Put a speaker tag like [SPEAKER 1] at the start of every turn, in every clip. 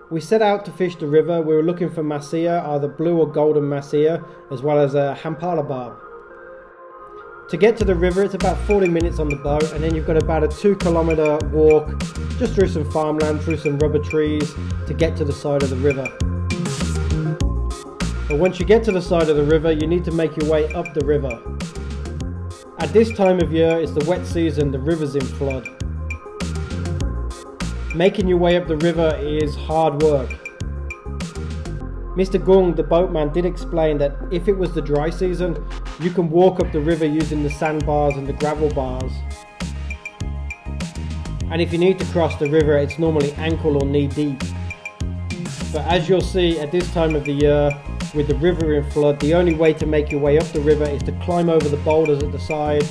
[SPEAKER 1] We set out to fish the river. We were looking for Mahseer, either blue or golden Mahseer, as well as a Hampala barb. To get to the river, it's about 40 minutes on the boat, and then you've got about a 2-kilometre walk just through some farmland, through some rubber trees to get to the side of the river. But once you get to the side of the river, you need to make your way up the river. At this time of year, it's the wet season, the river's in flood. Making your way up the river is hard work. Mr. Gung, the boatman, did explain that if it was the dry season, you can walk up the river using the sandbars and the gravel bars. And if you need to cross the river, it's normally ankle or knee deep. But as you'll see at this time of the year, with the river in flood, the only way to make your way up the river is to climb over the boulders at the side,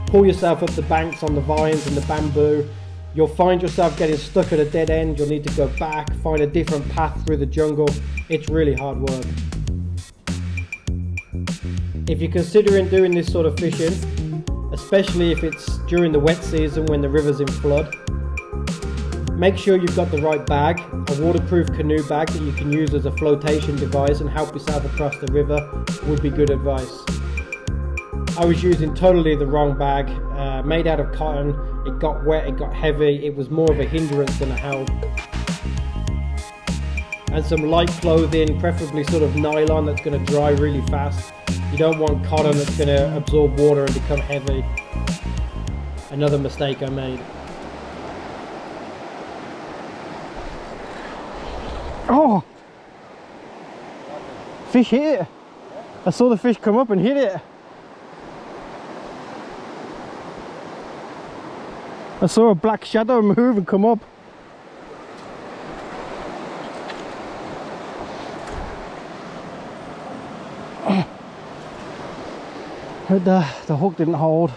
[SPEAKER 1] pull yourself up the banks on the vines and the bamboo. You'll find yourself getting stuck at a dead end. You'll need to go back, find a different path through the jungle. It's really hard work. If you're considering doing this sort of fishing, especially if it's during the wet season when the river's in flood, make sure you've got the right bag. A waterproof canoe bag that you can use as a flotation device and help yourself across the river would be good advice. I was using totally the wrong bag, made out of cotton. It got wet, it got heavy, it was more of a hindrance than a help. And some light clothing, preferably sort of nylon that's going to dry really fast. You don't want cotton that's going to absorb water and become heavy. Another mistake I made. Oh! Fish hit it! I saw the fish come up and hit it. I saw a black shadow move and come up. But the hook didn't hold.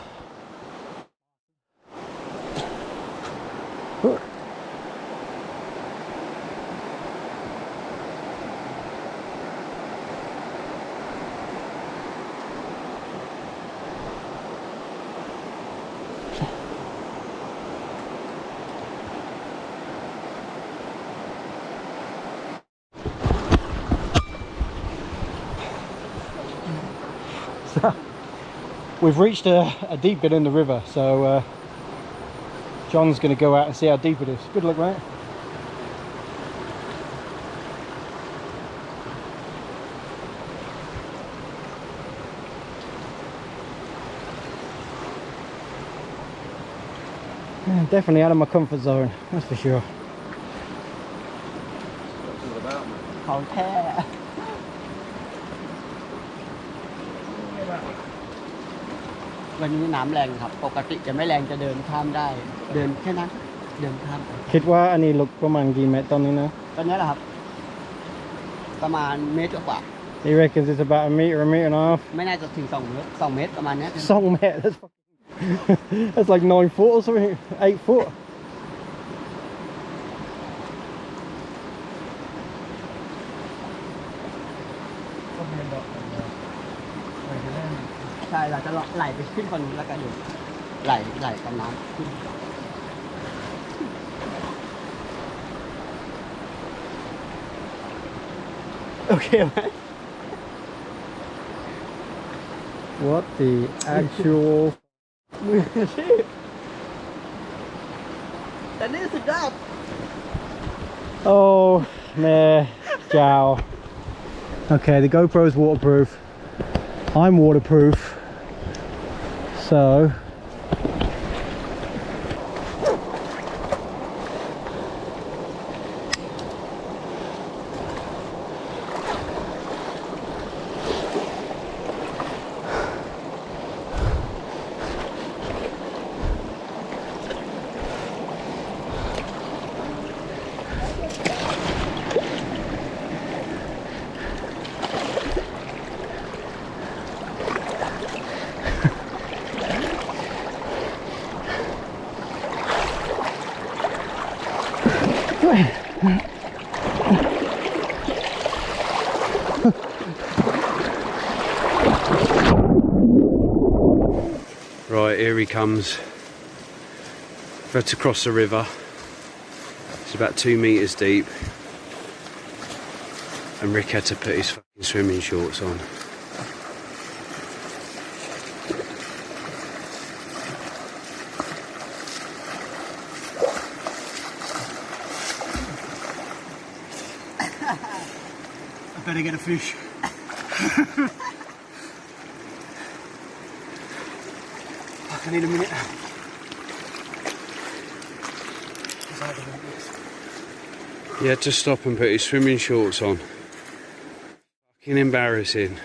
[SPEAKER 1] We've reached a deep bit in the river, so John's going to go out and see how deep it is. Good luck, mate. Yeah, definitely out of my comfort zone, that's for sure.
[SPEAKER 2] What's it about, man?
[SPEAKER 3] ของแท้ วันนี้น้ำแรงครับปกติจะไม่แรงจะเดินข้ามได้เดินแค่นั้นเดินข้าม
[SPEAKER 1] คิดว่าอันนี้ลึกประมาณกี่เมตรตอนนี้นะ
[SPEAKER 3] ตอนนี้แหละครับประมาณเมตรกว่า
[SPEAKER 1] He reckons it's about a meter and a half.
[SPEAKER 3] ไม่น่าจะถึง2 เมตร2 เมตรประมาณนี้
[SPEAKER 1] 2 meter, that's like 9 foot or something, 8 foot. ใช่เราจะไหลไปขึ้นคนแล้วก็เดี๋ยวไหลกับน้ำขึ้นโอเคไหม What the actual
[SPEAKER 3] มืออาชีพแต่นี่สุดยอด
[SPEAKER 1] Oh man, Jow. Okay, the GoPro's waterproof. I'm waterproof. So
[SPEAKER 2] Right, here he comes. We've had to cross the river. It's about 2 meters deep. and Rick had to put his fucking swimming shorts on.
[SPEAKER 3] I better get a fish. I need a minute.
[SPEAKER 2] He had to stop and put his swimming shorts on. Fucking embarrassing.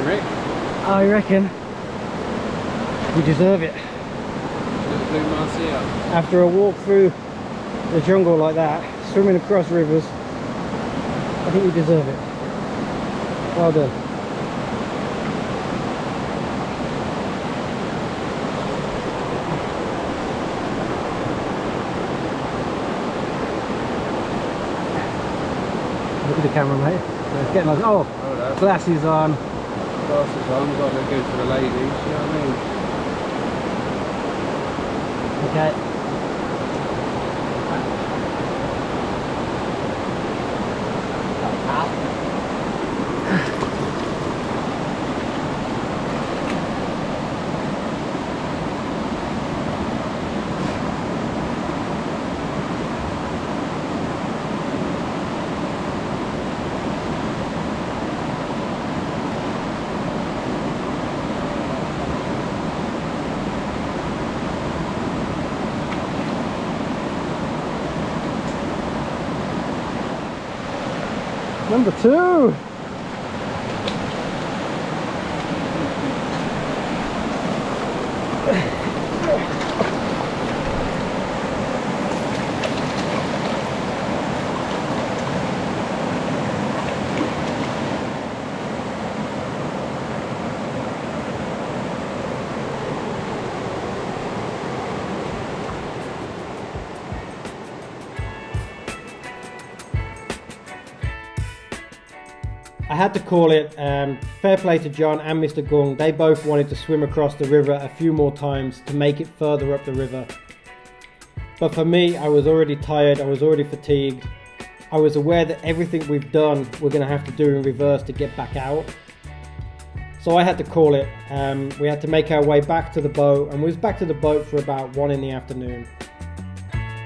[SPEAKER 2] Rick?
[SPEAKER 1] I reckon we deserve it.
[SPEAKER 2] Little blue Mahseer.
[SPEAKER 1] After a walk through the jungle like that, swimming across rivers, I think we deserve it. Well done. Look at the camera, mate. It's getting like, oh, glasses on.
[SPEAKER 2] Glasses on, got to look good for the ladies, you know what I mean?
[SPEAKER 1] Okay. Number 2. I had to call it. Fair play to John and Mr. Gung. They both wanted to swim across the river a few more times to make it further up the river. But for me, I was already tired, I was already fatigued. I was aware that everything we've done, we're going to have to do in reverse to get back out. So I had to call it. We had to make our way back to the boat, and we was back to the boat for about 1 in the afternoon.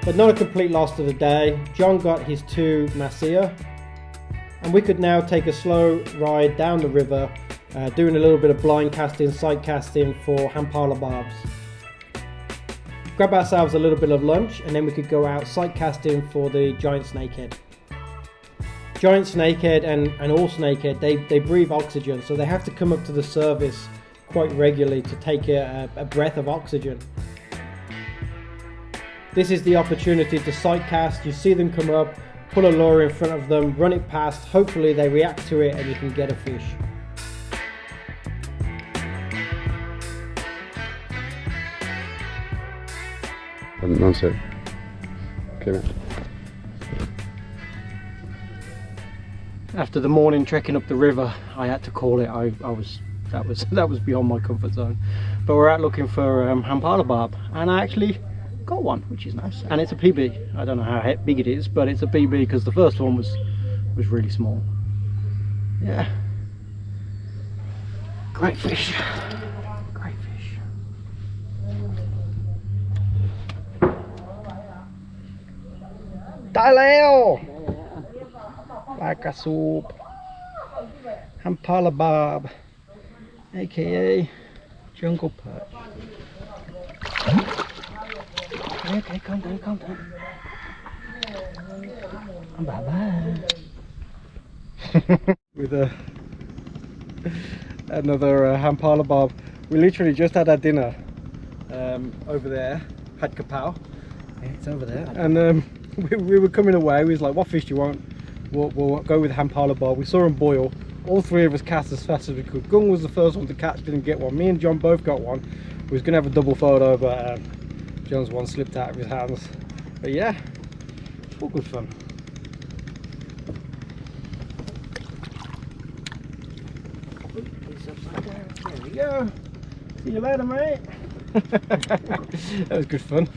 [SPEAKER 1] But not a complete loss to the day. John got his 2 Mahseer, and we could now take a slow ride down the river, doing a little bit of blind casting, sight casting for Hampala barbs. Grab ourselves a little bit of lunch, and then we could go out sight casting for the giant snakehead. Giant snakehead and all snakehead, they breathe oxygen, so they have to come up to the surface quite regularly to take a breath of oxygen. This is the opportunity to sight cast. You see them come up, pull a lure in front of them, run it past, hopefully they react to it and you can get a fish.
[SPEAKER 2] One sec. Okay.
[SPEAKER 1] After the morning trekking up the river, I had to call it. That was beyond my comfort zone. But we're out looking for Hampala barb, and I actually got one, which is nice. And it's a PB. I don't know how big it is, but it's a PB because the first one was really small. Yeah. Great fish. Great fish. Thailand! Like a soup. Hampala barb, aka jungle perch. Okay, calm down, calm down. Bye bye. With another Hampala barb. We literally just had our dinner over there. Had khao. Yeah, it's over there. And we were coming away. We was like, "What fish do you want?" We'll go with Hampala barb. We saw him boil. All three of us cast as fast as we could. Gung was the first one to catch, didn't get one. Me and John both got one. We was going to have a double photo, but John's one slipped out of his hands. But yeah, all good fun. There we go. See you later, mate. That was good fun.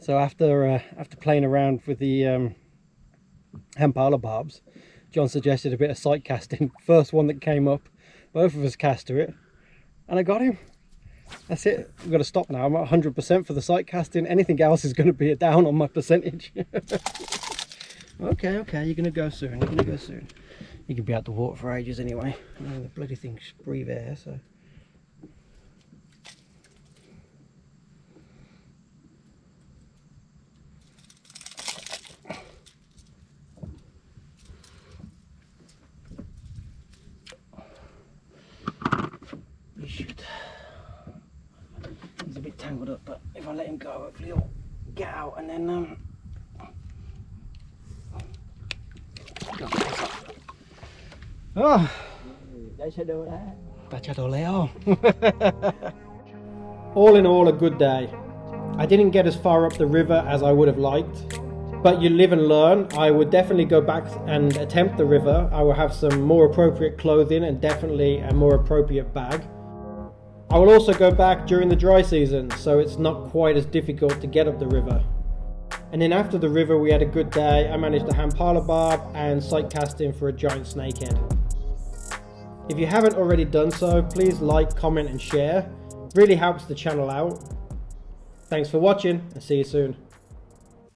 [SPEAKER 1] So after playing around with the Hampala barbs, John suggested a bit of sight casting. First one that came up, both of us cast to it, and I got him. That's it. We've got to stop now. I'm at 100% for the sight casting. Anything else is going to be a down on my percentage. Okay, you're going to go soon. You're going to go soon. You can be out the water for ages anyway. I mean, the bloody things breathe air, so. You should. He's a bit tangled up, but if I let him go, hopefully he'll get out and then oh. All in all, a good day. I didn't get as far up the river as I would have liked, but you live and learn. I would definitely go back and attempt the river. I will have some more appropriate clothing and definitely a more appropriate bag. I will also go back during the dry season, so it's not quite as difficult to get up the river. And then after the river we had a good day. I managed a Hampala barb and sight casting for a giant snakehead. If you haven't already done so, please like, comment and share. It really helps the channel out. Thanks for watching and see you soon.